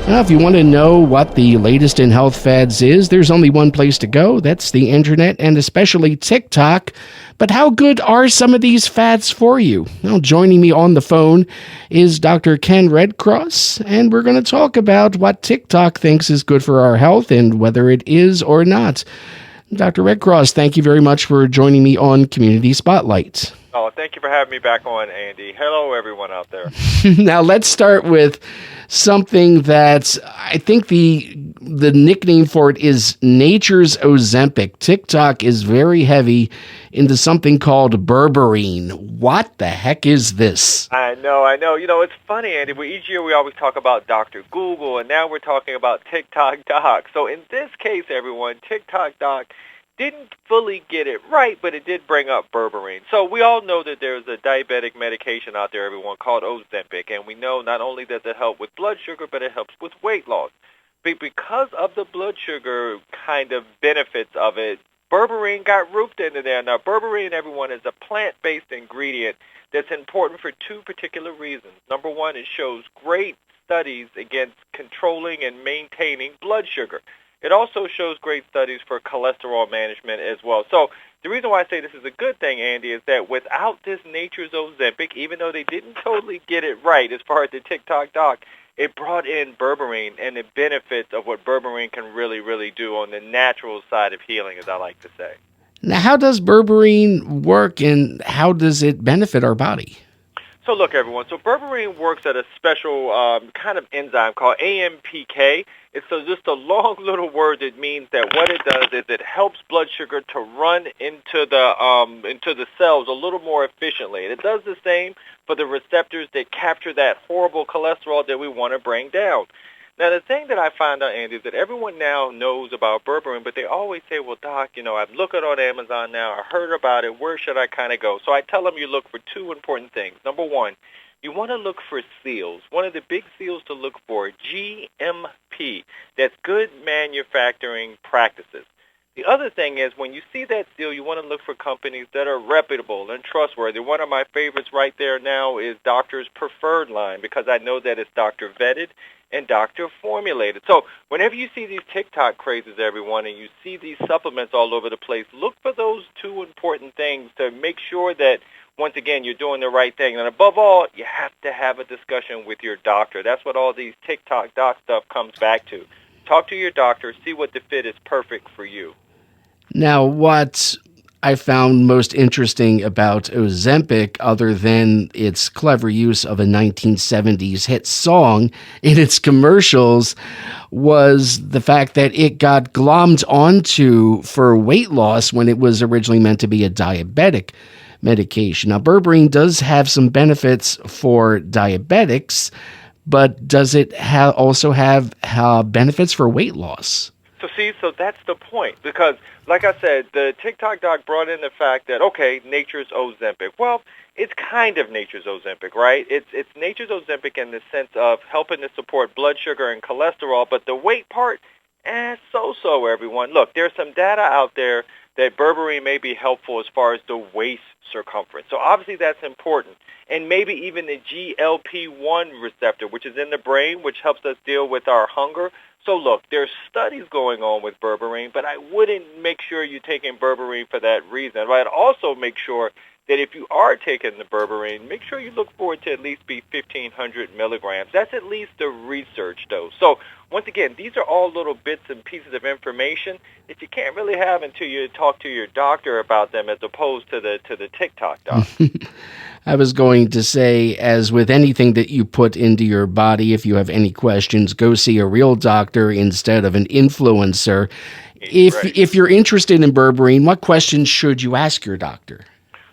Well, if you want to know what the latest in health fads is, there's only one place to go. That's the internet, and especially TikTok. But how good are some of these fads for you? Well, joining me on the phone is Dr. Ken Redcross, and we're going to talk about what TikTok thinks is good for our health and whether it is or not. Dr. Redcross, thank you very much for joining me on Community Spotlight. Oh, thank you for having me back on, Andy. Hello, everyone out there. Now, let's start with something that I think the nickname for it is Nature's Ozempic. TikTok is very heavy into something called Berberine. What the heck is this? I know. You know, it's funny, Andy. Each year we always talk about Dr. Google, and now we're talking about TikTok Doc. So in this case, everyone, TikTok Doc didn't fully get it right, but it did bring up Berberine. So we all know that there's a diabetic medication out there, everyone, called Ozempic, and we know not only does it help with blood sugar, but it helps with weight loss. But because of the blood sugar kind of benefits of it, Berberine got roofed into there. Now, Berberine, everyone, is a plant-based ingredient that's important for two particular reasons. Number one, it shows great studies against controlling and maintaining blood sugar. It also shows great studies for cholesterol management as well. So the reason why I say this is a good thing, Andy, is that without this Nature's Ozempic, even though they didn't totally get it right as far as the TikTok Doc, it brought in Berberine and the benefits of what Berberine can really, really do on the natural side of healing, as I like to say. Now, how does Berberine work and how does it benefit our body? So look, everyone, so Berberine works at a special kind of enzyme called AMPK. It's just a long little word that means that what it does is it helps blood sugar to run into the cells a little more efficiently. And it does the same for the receptors that capture that horrible cholesterol that we want to bring down. Now, the thing that I find out, Andy, is that everyone now knows about Berberine, but they always say, well, Doc, you know, I'm looking on Amazon now. I heard about it. Where should I kind of go? So I tell them you look for two important things. Number one, you want to look for seals. One of the big seals to look for, GMP. That's Good Manufacturing Practices. The other thing is when you see that seal, you want to look for companies that are reputable and trustworthy. One of my favorites right there now is Doctor's Preferred line because I know that it's doctor vetted and doctor formulated. So whenever you see these TikTok crazes, everyone, and you see these supplements all over the place, look for those two important things to make sure that, once again, you're doing the right thing. And above all, you have to have a discussion with your doctor. That's what all these TikTok doc stuff comes back to. Talk to your doctor, see what the fit is perfect for you. Now, what I found most interesting about Ozempic, other than its clever use of a 1970s hit song in its commercials, was the fact that it got glommed onto for weight loss when it was originally meant to be a diabetic medication. Now, Berberine does have some benefits for diabetics, but does it also have benefits for weight loss? So that's the point, because, like I said, the TikTok doc brought in the fact that, okay, nature's Ozempic. Well, it's kind of nature's Ozempic, right? It's nature's Ozempic in the sense of helping to support blood sugar and cholesterol, but the weight part, so-so, everyone. Look, there's some data out there that Berberine may be helpful as far as the waist circumference. So obviously that's important. And maybe even the GLP-1 receptor, which is in the brain, which helps us deal with our hunger. So look, there's studies going on with Berberine, but I wouldn't make sure you're taking Berberine for that reason. I'd also make sure that if you are taking the Berberine, make sure you look for it to at least be 1,500 milligrams. That's at least the research dose. So once again, these are all little bits and pieces of information that you can't really have until you talk to your doctor about them, as opposed to the TikTok doc. I was going to say, as with anything that you put into your body, if you have any questions, go see a real doctor instead of an influencer. If you're interested in Berberine, what questions should you ask your doctor?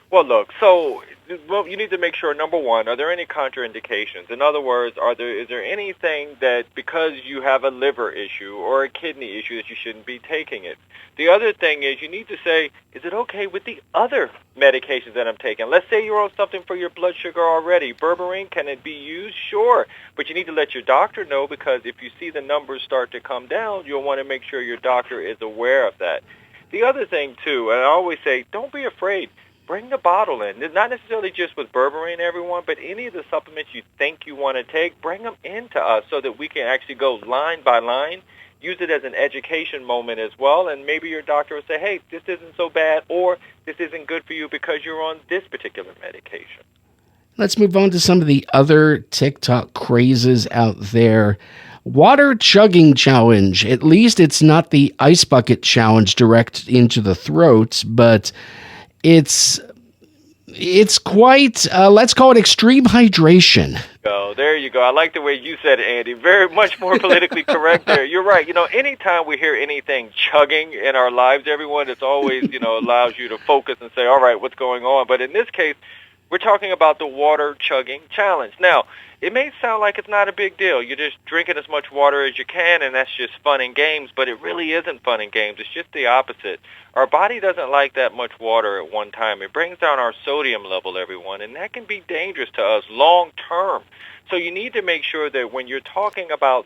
Well, look, you need to make sure, number one, are there any contraindications? In other words, is there anything that because you have a liver issue or a kidney issue that you shouldn't be taking it? The other thing is you need to say, is it okay with the other medications that I'm taking? Let's say you're on something for your blood sugar already. Berberine, can it be used? Sure. But you need to let your doctor know, because if you see the numbers start to come down, you'll want to make sure your doctor is aware of that. The other thing, too, and I always say, don't be afraid. bring the bottle in. Not necessarily just with Berberine, everyone, but any of the supplements you think you want to take, bring them into us so that we can actually go line by line, use it as an education moment as well, and maybe your doctor will say, hey, this isn't so bad, or this isn't good for you because you're on this particular medication. Let's move on to some of the other TikTok crazes out there. Water chugging challenge. At least it's not the ice bucket challenge direct into the throat, but it's quite, let's call it extreme hydration. There you go. I like the way you said it, Andy. Very much more politically correct there. You're right. Anytime we hear anything chugging in our lives, everyone, it's always, allows you to focus and say, all right, what's going on? But in this case, we're talking about the water chugging challenge. Now, it may sound like it's not a big deal. You're just drinking as much water as you can, and that's just fun and games, but it really isn't fun and games. It's just the opposite. Our body doesn't like that much water at one time. It brings down our sodium level, everyone, and that can be dangerous to us long term. So you need to make sure that when you're talking about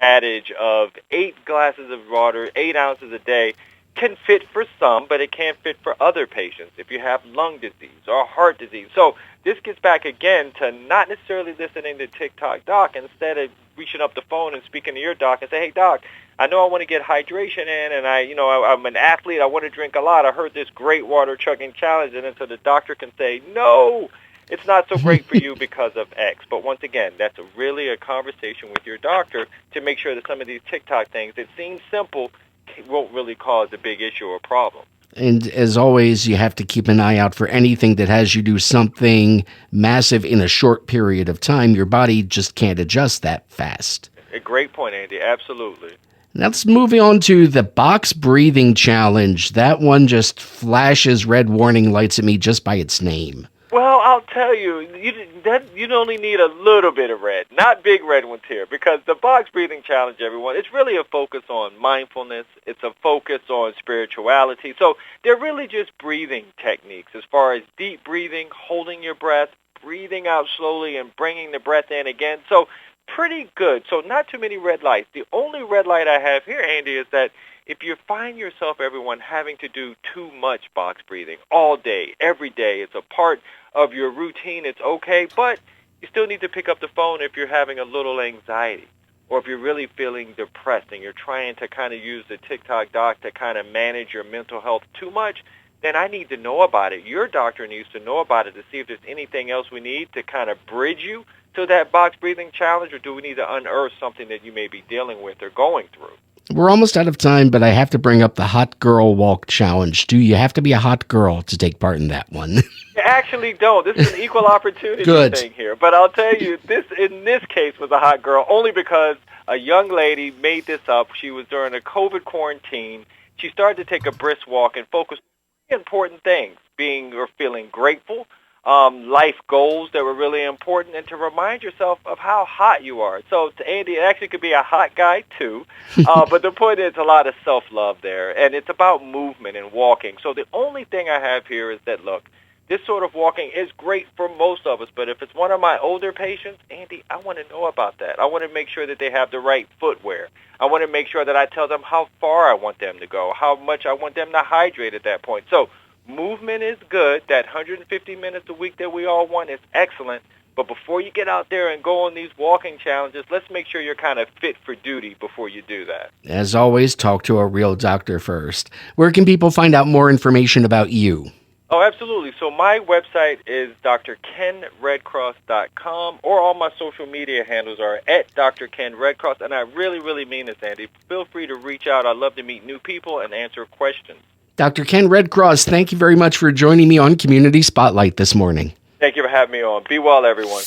adage of 8 glasses of water, 8 ounces a day, can fit for some, but it can't fit for other patients if you have lung disease or heart disease. So this gets back again to not necessarily listening to TikTok doc. Instead of reaching up the phone and speaking to your doc and say, hey, doc, I know I want to get hydration in, and I'm an athlete. I want to drink a lot. I heard this great water chugging challenge, and then so the doctor can say, no, it's not so great for you because of X. But once again, that's really a conversation with your doctor to make sure that some of these TikTok things that seem simple won't really cause a big issue or problem. And as always, you have to keep an eye out for anything that has you do something massive in a short period of time. Your body just can't adjust that fast. A great point, Andy. Absolutely. Now let's move on to the box breathing challenge. That one just flashes red warning lights at me just by its name. Well, I'll tell you, you only need a little bit of red, not big red ones here, because the box breathing challenge, everyone, it's really a focus on mindfulness. It's a focus on spirituality. So they're really just breathing techniques as far as deep breathing, holding your breath, breathing out slowly, and bringing the breath in again. So pretty good. So not too many red lights. The only red light I have here, Andy, is that if you find yourself, everyone, having to do too much box breathing all day, every day, it's a part of your routine, it's okay, but you still need to pick up the phone if you're having a little anxiety or if you're really feeling depressed and you're trying to kind of use the TikTok doc to kind of manage your mental health too much, then I need to know about it. Your doctor needs to know about it to see if there's anything else we need to kind of bridge you to that box breathing challenge, or do we need to unearth something that you may be dealing with or going through? We're almost out of time, but I have to bring up the hot girl walk challenge. Do you have to be a hot girl to take part in that one? You actually don't. This is an equal opportunity thing here. But I'll tell you, this in this case was a hot girl only because a young lady made this up. She was during a COVID quarantine. She started to take a brisk walk and focus on important things, being or feeling grateful, life goals that were really important, and to remind yourself of how hot you are. So, to Andy, it actually could be a hot guy, too. But the point is a lot of self-love there, and it's about movement and walking. So the only thing I have here is that, look, this sort of walking is great for most of us, but if it's one of my older patients, Andy, I want to know about that. I want to make sure that they have the right footwear. I want to make sure that I tell them how far I want them to go, how much I want them to hydrate at that point. So movement is good. That 150 minutes a week that we all want is excellent. But before you get out there and go on these walking challenges, let's make sure you're kind of fit for duty before you do that. As always, talk to a real doctor first. Where can people find out more information about you? Oh, absolutely. So my website is drkenredcross.com, or all my social media handles are at Dr. Ken Redcross. And I really, really mean this, Andy. Feel free to reach out. I love to meet new people and answer questions. Dr. Ken Redcross, thank you very much for joining me on Community Spotlight this morning. Thank you for having me on. Be well, everyone.